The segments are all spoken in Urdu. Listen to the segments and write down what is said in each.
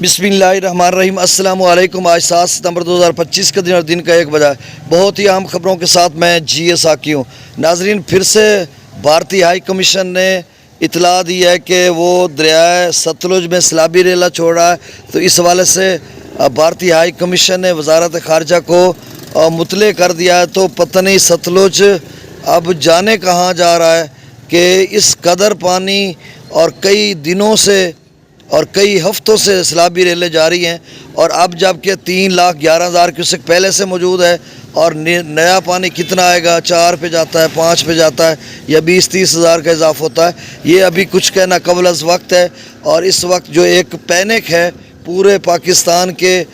بسم اللہ الرحمن الرحیم۔ السلام علیکم۔ آج 7 ستمبر 2025 کا دن اور دن کا 1 بجا بہت ہی اہم خبروں کے ساتھ میں جی اے ساکی ہوں۔ ناظرین، پھر سے بھارتی ہائی کمیشن نے اطلاع دی ہے کہ وہ دریائے ستلج میں سیلابی ریلا چھوڑ رہا ہے، تو اس حوالے سے بھارتی ہائی کمیشن نے وزارت خارجہ کو مطلع کر دیا ہے۔ تو پتہ نہیں ستلج اب جانے کہاں جا رہا ہے کہ اس قدر پانی اور کئی دنوں سے اور کئی ہفتوں سے سیلابی ریلیں جاری ہیں، اور اب جب کہ 3,11,000 کیوسک پہلے سے موجود ہے، اور نیا پانی کتنا آئے گا، 4 پہ جاتا ہے، 5 پہ جاتا ہے، یا 20-30 ہزار کا اضافہ ہوتا ہے، یہ ابھی کچھ کہنا قبل از وقت ہے۔ اور اس وقت جو ایک پینک ہے پورے پاکستان کے،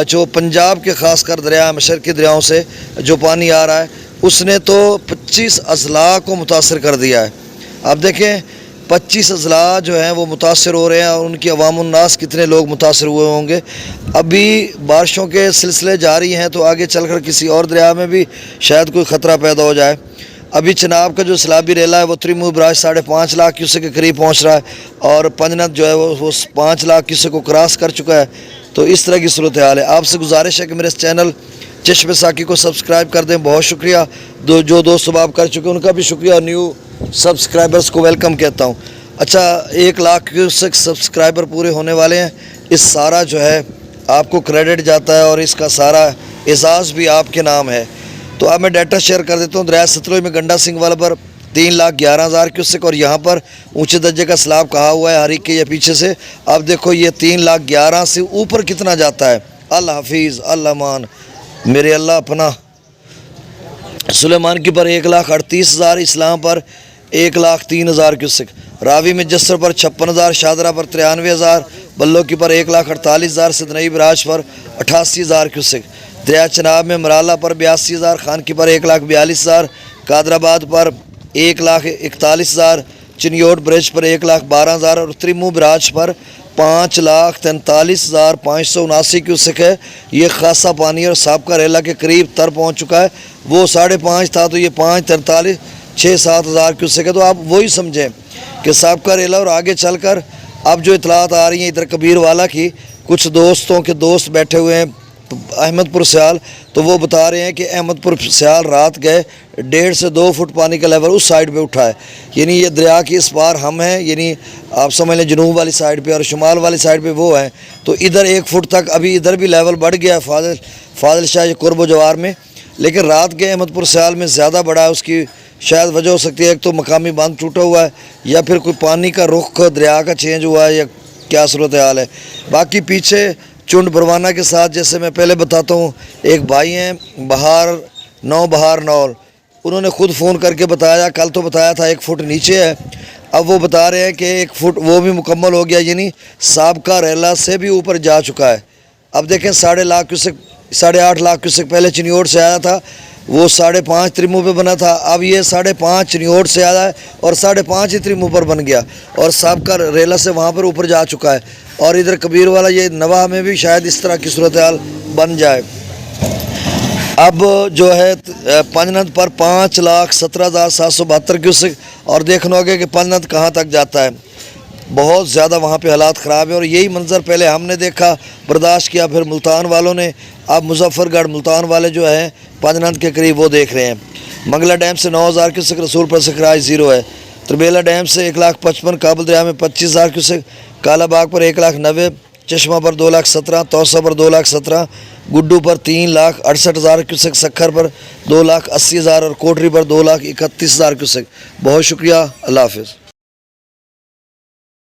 جو پنجاب کے خاص کر دریا مشرقی دریاؤں سے جو پانی آ رہا ہے، اس نے تو 25 اضلاع کو متاثر کر دیا ہے۔ اب دیکھیں 25 اضلاع جو ہیں وہ متاثر ہو رہے ہیں، اور ان کی عوام الناس کتنے لوگ متاثر ہوئے ہوں گے۔ ابھی بارشوں کے سلسلے جاری ہیں، تو آگے چل کر کسی اور دریا میں بھی شاید کوئی خطرہ پیدا ہو جائے۔ ابھی چناب کا جو سیلابی ریلا ہے وہ تریمو براج 5.5 لاکھ کیوسک کے قریب پہنچ رہا ہے، اور پنجنت جو ہے وہ 5 لاکھ کیوسک کو کراس کر چکا ہے۔ تو اس طرح کی صورتحال ہے۔ آپ سے گزارش ہے کہ میرے اس چینل چشم ساکی کو سبسکرائب کر دیں۔ بہت شکریہ جو دوست سباب کر چکے ان کا بھی شکریہ، اور نیو سبسکرائبرز کو ویلکم کہتا ہوں۔ اچھا، 1 لاکھ کیوسک سبسکرائبر پورے ہونے والے ہیں۔ اس سارا جو ہے آپ کو کریڈٹ جاتا ہے، اور اس کا سارا اعزاز بھی آپ کے نام ہے۔ تو اب میں ڈیٹا شیئر کر دیتا ہوں۔ دریائے ستلج میں گنڈا سنگھ والا پر 3,11,000 کیوسک، اور یہاں پر اونچے درجے کا سیلاب کہا ہوا ہے ہریک کے یہ پیچھے سے۔ اب دیکھو یہ 3,11,000 سے اوپر کتنا جاتا ہے۔ اللہ حفیظ، اللہ مان، میرے اللہ اپنا۔ سلیمان کی پر 1,38,000، اسلام پر 1,03,000 کیوسک، راوی میں جسر پر 56,000، شادرہ پر 93,000، بلو کی پر 1,48,000، سدنئی براج پر 88,000 کیوسک، دریا چناب میں مرالہ پر 82,000، خان کی پر 1,42,000، قادر آباد پر 1,41,000، چنیوٹ برج پر 1,12,000، اور تریمو براج پر 5,43,579 کیوسک ہے۔ یہ خاصا پانی اور سابقہ ریلا کے قریب تر پہنچ چکا ہے۔ وہ 5.5 تھا، تو یہ 5,43,000 6-7 ہزار کیوسک ہے۔ تو آپ وہی سمجھیں کہ سابقہ ریلا، اور آگے چل کر اب جو اطلاعات آ رہی ہیں ادھر کبیر والا کی، کچھ دوستوں کے دوست بیٹھے ہوئے ہیں احمد پور سیال، تو وہ بتا رہے ہیں کہ احمد پور سیال رات گئے 1.5 سے 2 فٹ پانی کا لیول اس سائیڈ پہ اٹھا ہے، یعنی یہ دریا کی اس پار ہم ہیں، یعنی آپ سمجھ لیں جنوب والی سائیڈ پہ، اور شمال والی سائیڈ پہ وہ ہیں، تو ادھر 1 فٹ تک ابھی ادھر بھی لیول بڑھ گیا ہے فاضل شاہ قرب و جوار میں، لیکن رات کے احمد پور سیال میں زیادہ بڑا ہے۔ اس کی شاید وجہ ہو سکتی ہے ایک تو مقامی باندھ ٹوٹا ہوا ہے، یا پھر کوئی پانی کا رخ دریا کا چینج ہوا ہے، یا کیا صورتحال ہے۔ باقی پیچھے چنڈ بروانہ کے ساتھ، جیسے میں پہلے بتاتا ہوں، ایک بھائی ہیں بہار نول، انہوں نے خود فون کر کے بتایا، کل تو بتایا تھا 1 فٹ نیچے ہے، اب وہ بتا رہے ہیں کہ 1 فٹ وہ بھی مکمل ہو گیا، یعنی سابقہ ریلا سے بھی اوپر جا چکا ہے۔ اب دیکھیں 8.5 لاکھ کیوسک پہلے چنیوٹ سے آیا تھا، وہ 5.5 تریمو پہ بنا تھا، اب یہ 5.5 چنیوٹ سے آیا ہے، اور 5.5 ہی تریمو پر بن گیا، اور سابقہ ریلا سے وہاں پر اوپر جا چکا ہے۔ اور ادھر کبیر والا یہ نواح میں بھی شاید اس طرح کی صورتحال بن جائے۔ اب جو ہے پنجنت پر 5,17,772 کیوسک، اور دیکھنا ہوگا کہ پنجنت کہاں تک جاتا ہے۔ بہت زیادہ وہاں پہ حالات خراب ہیں، اور یہی منظر پہلے ہم نے دیکھا، برداشت کیا، پھر ملتان والوں نے، اب مظفر گڑھ ملتان والے جو ہیں پنجنت کے قریب وہ دیکھ رہے ہیں۔ منگلہ ڈیم سے 9,000 کیوسک، رسول پر سکھراج 0 ہے۔ تربیلا ڈیم سے 1,55,000، کابل دریا میں 25,000 کیوسک، کالا باغ پر 1,90,000، چشمہ پر 2,17,000، توسا پر 2,17,000، گڈو پر 3,68,000 کیوسک، سکھر پر 2,80,000، اور کوٹری پر 2,31,000 کیوسک۔ بہت شکریہ، اللہ حافظ۔